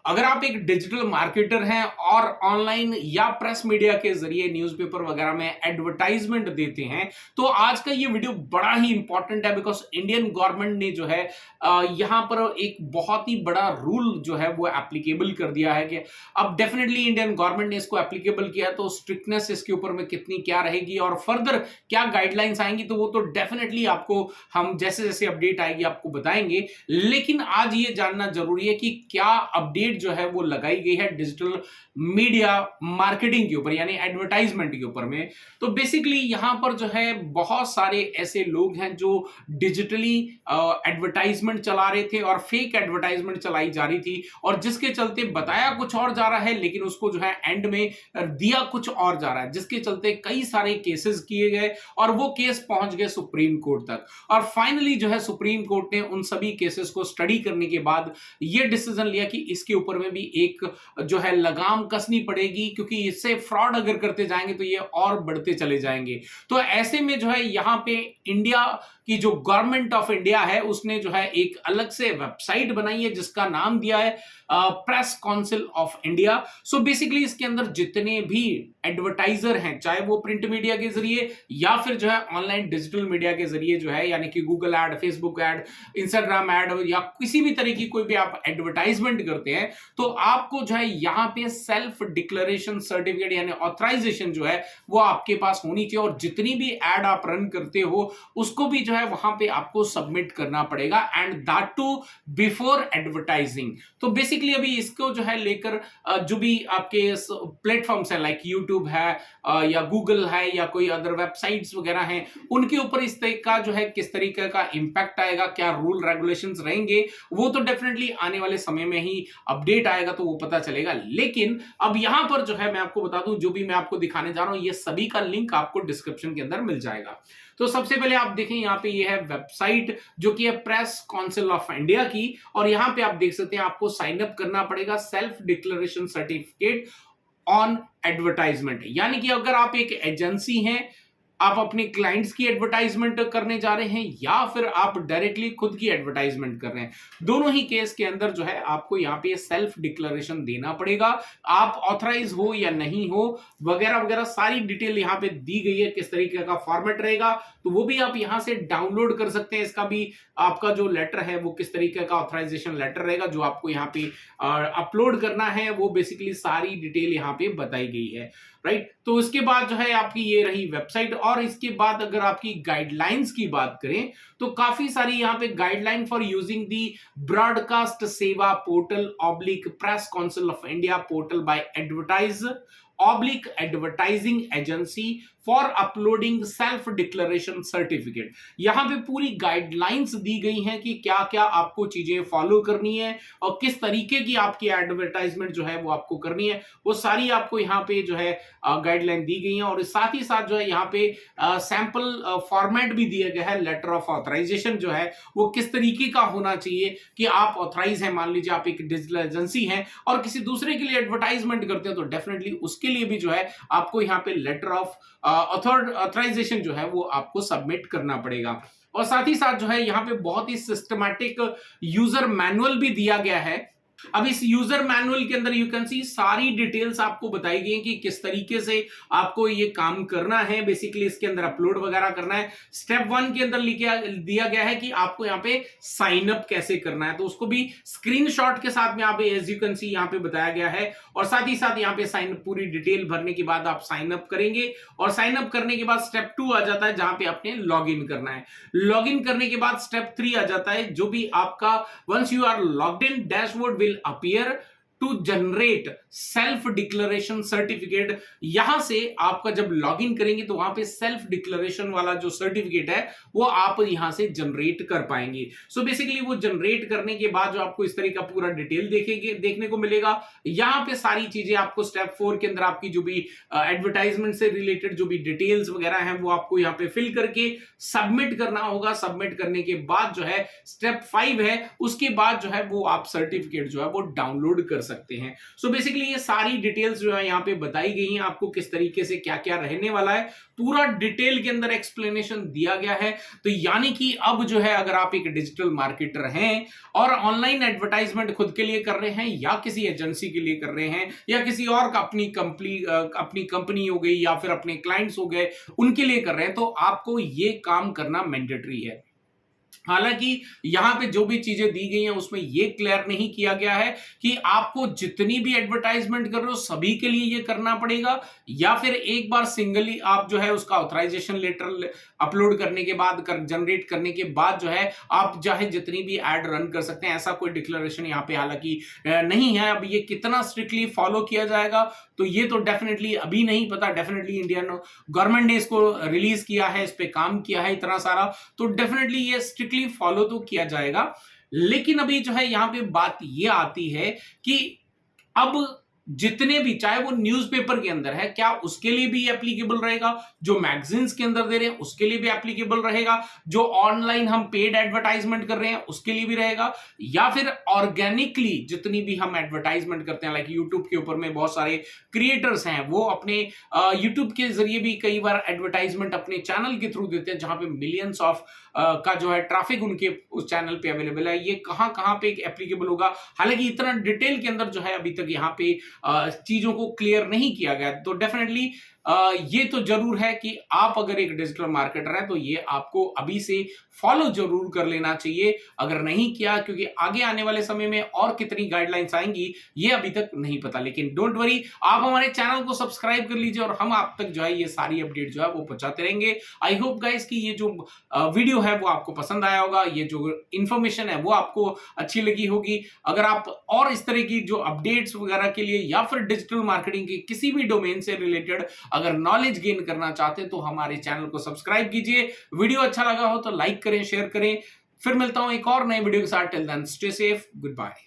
अगर आप एक डिजिटल मार्केटर हैं और ऑनलाइन या प्रेस मीडिया के जरिए न्यूज़पेपर वगैरह में एडवर्टाइजमेंट देते हैं, तो आज का ये वीडियो बड़ा ही इंपॉर्टेंट है बिकॉज इंडियन गवर्नमेंट ने जो है यहां पर एक बहुत ही बड़ा रूल जो है वो एप्लीकेबल कर दिया है कि अब डेफिनेटली इंडियन गवर्नमेंट ने इसको एप्लीकेबल किया तो स्ट्रिक्टनेस इसके ऊपर में कितनी क्या रहेगी और फर्दर क्या गाइडलाइंस आएंगी, तो वो तो डेफिनेटली आपको हम जैसे जैसे अपडेट आएगी आपको बताएंगे। लेकिन आज ये जानना जरूरी है कि क्या अपडेट जो है वो लगाई गई है डिजिटल मीडिया मार्केटिंग के ऊपर यानी एडवर्टाइजमेंट के ऊपर में। तो बेसिकली यहां पर जो है बहुत सारे ऐसे लोग हैं जो डिजिटली एडवर्टाइजमेंट चला रहे थे और फेक एडवर्टाइजमेंट चलाई जा रही थी और जिसके चलते बताया कुछ और जा रहा है लेकिन उसको जो है एंड में दिया कुछ और जा रहा है, जिसके चलते कई सारे केसेस किए गए और वो केस पहुंच गए सुप्रीम कोर्ट तक। और फाइनली जो है सुप्रीम कोर्ट ने उन सभी केसेस को स्टडी करने के बाद ये डिसीजन लिया कि इसके ऊपर में भी एक जो है लगाम कसनी पड़ेगी, क्योंकि इससे फ्रॉड अगर करते जाएंगे तो ये और बढ़ते चले जाएंगे। तो ऐसे में जो है यहां पे इंडिया की जो गवर्नमेंट ऑफ इंडिया है उसने जो है एक अलग से वेबसाइट बनाई है जिसका नाम दिया है press council of India. So basically इसके अंदर जितने भी एडवर्टाइजर हैं, चाहे वो प्रिंट मीडिया के जरिए या फिर जो है ऑनलाइन डिजिटल मीडिया के जरिए जो है यानी कि Google ad, Facebook ad, Instagram ad या किसी भी तरह की कोई भी आप एडवर्टाइजमेंट करते हैं, तो आपको जो है यहां पे सेल्फ डिक्लेरेशन सर्टिफिकेट यानी ऑथराइजेशन जो है वो आपके पास होनी चाहिए और जितनी भी एड आप रन करते हो उसको भी जो है वहां पे आपको सबमिट करना पड़ेगा and that too before advertising. तो बेसिकली अभी इसको जो है लेकर जो भी आपके प्लेटफॉर्म्स हैं लाइक यूट्यूब है या गूगल है या कोई अदर वेबसाइट्स वगैरह हैं, उनके ऊपर इस तरह का जो है किस तरीके का इंपैक्ट आएगा, क्या रूल रेगुलेशंस रहेंगे, वो तो डेफिनेटली आने वाले समय में ही अपडेट आएगा तो वो पता चलेगा। लेकिन अब यहां पर जो है मैं आपको बता दूं, जो भी मैं आपको दिखाने जा रहा हूं ये सभी का लिंक आपको डिस्क्रिप्शन के अंदर मिल जाएगा। तो सबसे पहले आप देखें यहाँ पे ये है वेबसाइट जो कि है प्रेस काउंसिल ऑफ इंडिया की, और यहाँ पे आप देख सकते हैं आपको साइन अप करना पड़ेगा self declaration certificate on advertisement. यानी कि अगर आप एक एजेंसी हैं, आप अपने क्लाइंट्स की एडवर्टाइजमेंट करने जा रहे हैं या फिर आप डायरेक्टली खुद की एडवर्टाइजमेंट कर रहे हैं, दोनों ही केस के अंदर जो है आपको यहाँ पे सेल्फ डिक्लेरेशन देना पड़ेगा। आप ऑथराइज हो या नहीं हो वगैरह वगैरह सारी डिटेल यहाँ पे दी गई है, किस तरीके का फॉर्मेट रहेगा तो वो भी आप यहाँ से डाउनलोड कर सकते हैं। इसका भी आपका जो लेटर है वो किस तरीके का ऑथराइजेशन लेटर रहेगा जो आपको यहाँ पे अपलोड करना है, वो बेसिकली सारी डिटेल यहाँ पे बताई गई है, राइट। तो उसके बाद जो है आपकी ये रही वेबसाइट, और इसके बाद अगर आपकी गाइडलाइंस की बात करें तो काफी सारी यहाँ पे guideline for using the broadcast Seva portal oblique press council of India portal by advertising agency for uploading self declaration certificate. यहां पे पूरी गाइडलाइंस दी गई हैं कि क्या क्या आपको चीजें फॉलो करनी है और किस तरीके की आपकी एडवर्टाइजमेंट जो है वो आपको करनी है, वो सारी आपको यहाँ पे जो है गाइडलाइन दी गई है। और साथ ही साथ जो है यहाँ पे सैंपल फॉर्मेट भी दिया गया है, लेटर ऑफ ऑथराइजेशन जो है वो किस तरीके का होना चाहिए कि आप ऑथराइज हैं, मान लीजिए आप एक डिजिटल एजेंसी हैं और किसी दूसरे के लिए एडवर्टाइजमेंट करते हो तो डेफिनेटली उसके लिए भी जो है आपको यहाँ पे लेटर ऑफ ऑथराइजेशन जो है वो आपको सबमिट करना पड़ेगा। और साथ ही साथ जो है यहाँ पे बहुत ही सिस्टमैटिक यूजर मैनुअल भी दिया गया है। अब इस यूजर मैनुअल के अंदर यू कैन सी सारी डिटेल्स आपको बताई गई कि किस तरीके से आपको ये काम करना है, बेसिकली इसके अंदर अपलोड वगैरह करना है। स्टेप 1 के अंदर दिया गया है कि आपको यहाँ पे साइन अप कैसे करना है, तो उसको भी स्क्रीनशॉट के साथ में यहाँ पे एज यू कैन सी यहाँ पे बताया गया है। और साथ ही साथ यहाँ पे साइन पूरी डिटेल भरने के बाद आप साइन अप करेंगे और साइन अप करने के बाद स्टेप 2 आ जाता है जहां पे आपने लॉग इन करना है। लॉग इन करने के बाद स्टेप 3 आ जाता है, जो भी आपका once you are logged in dashboard will appear to generate self declaration certificate. यहां से आपका जब लॉगिन करेंगे तो वहां पे सेल्फ डिक्लेरेशन वाला जो सर्टिफिकेट है वो आप यहां से जनरेट कर पाएंगे। सो बेसिकली वो जनरेट करने के बाद जो आपको इस तरह का पूरा डिटेल देखने को मिलेगा। यहां पे सारी चीजें आपको स्टेप 4 के अंदर आपकी जो भी एडवर्टाइजमेंट से रिलेटेड जो भी डिटेल्स वगैरह हैं वो आपको यहां पे फिल करके सबमिट करना होगा। सबमिट करने के बाद जो है स्टेप 5 है, उसके बाद जो है वो आप सर्टिफिकेट जो है वो डाउनलोड कर सकते हैं। सो बेसिकली ये सारी डिटेल्स जो है यहाँ पे बताई गई हैं, आपको किस तरीके से क्या क्या रहने वाला है पूरा डिटेल के अंदर एक्सप्लेनेशन दिया गया है। तो यानी कि अब जो है अगर आप एक डिजिटल मार्केटर हैं और ऑनलाइन एडवर्टाइजमेंट खुद के लिए कर रहे हैं या किसी एजेंसी के लिए कर रहे हैं या किसी और का अपनी कंपनी हो गई या फिर अपने क्लाइंट्स हो गए उनके लिए कर रहे हैं, तो आपको ये काम करना मैंडेटरी है। हालांकि यहां पे जो भी चीजें दी गई हैं उसमें यह क्लियर नहीं किया गया है कि आपको जितनी भी एडवर्टाइजमेंट कर रहे हो सभी के लिए ये करना पड़ेगा या फिर एक बार सिंगली आप जो है उसका ऑथराइजेशन लेटर अपलोड करने के बाद जनरेट करने के बाद जो है आप चाहे जितनी भी एड रन कर सकते हैं। ऐसा कोई डिक्लेरेशन यहाँ पे हालांकि नहीं है। अब ये कितना स्ट्रिक्टली फॉलो किया जाएगा तो ये तो डेफिनेटली अभी नहीं पता। डेफिनेटली इंडियन गवर्नमेंट ने इसको रिलीज किया है, इस पे काम किया है इतना सारा, तो डेफिनेटली ये स्ट्रिक्टली फॉलो तो किया जाएगा। लेकिन अभी जो है यहां पे बात ये आती है कि अब जितने भी चाहे वो न्यूज़पेपर के अंदर है क्या उसके लिए भी एप्लीकेबल रहेगा, जो मैगजीन्स के अंदर दे रहे हैं उसके लिए भी एप्लीकेबल रहेगा, जो ऑनलाइन हम पेड एडवर्टाइजमेंट कर रहे हैं उसके लिए भी रहेगा, या फिर ऑर्गेनिकली जितनी भी हम एडवर्टाइजमेंट करते हैं लाइक यूट्यूब के ऊपर में बहुत सारे क्रिएटर्स हैं वो अपने यूट्यूब के जरिए भी कई बार एडवर्टाइजमेंट अपने चैनल के थ्रू देते हैं जहां पे मिलियंस ऑफ का जो है ट्रैफिक उनके उस चैनल पे अवेलेबल है। ये कहां कहां पे एप्लीकेबल होगा हालांकि इतना डिटेल के अंदर जो है अभी तक यहाँ पे चीजों को क्लियर नहीं किया गया। तो डेफिनेटली ये तो जरूर है कि आप अगर एक डिजिटल मार्केटर हैं तो ये आपको अभी से फॉलो जरूर कर लेना चाहिए अगर नहीं किया, क्योंकि आगे आने वाले समय में और कितनी गाइडलाइंस आएंगी ये अभी तक नहीं पता। लेकिन डोंट वरी, आप हमारे चैनल को सब्सक्राइब कर लीजिए और हम आप तक जो है ये सारी अपडेट जो है वो पहुंचाते रहेंगे। आई होप गाइस कि ये जो वीडियो है वो आपको पसंद आया होगा, ये जो इंफॉर्मेशन है वो आपको अच्छी लगी होगी। अगर आप और इस तरह की जो अपडेट्स वगैरह के लिए या फिर डिजिटल मार्केटिंग के किसी भी डोमेन से रिलेटेड अगर नॉलेज गेन करना चाहते हैं तो हमारे चैनल को सब्सक्राइब कीजिए। वीडियो अच्छा लगा हो तो लाइक करें, शेयर करें। फिर मिलता हूं एक और नए वीडियो के साथ। Till then stay safe, good bye.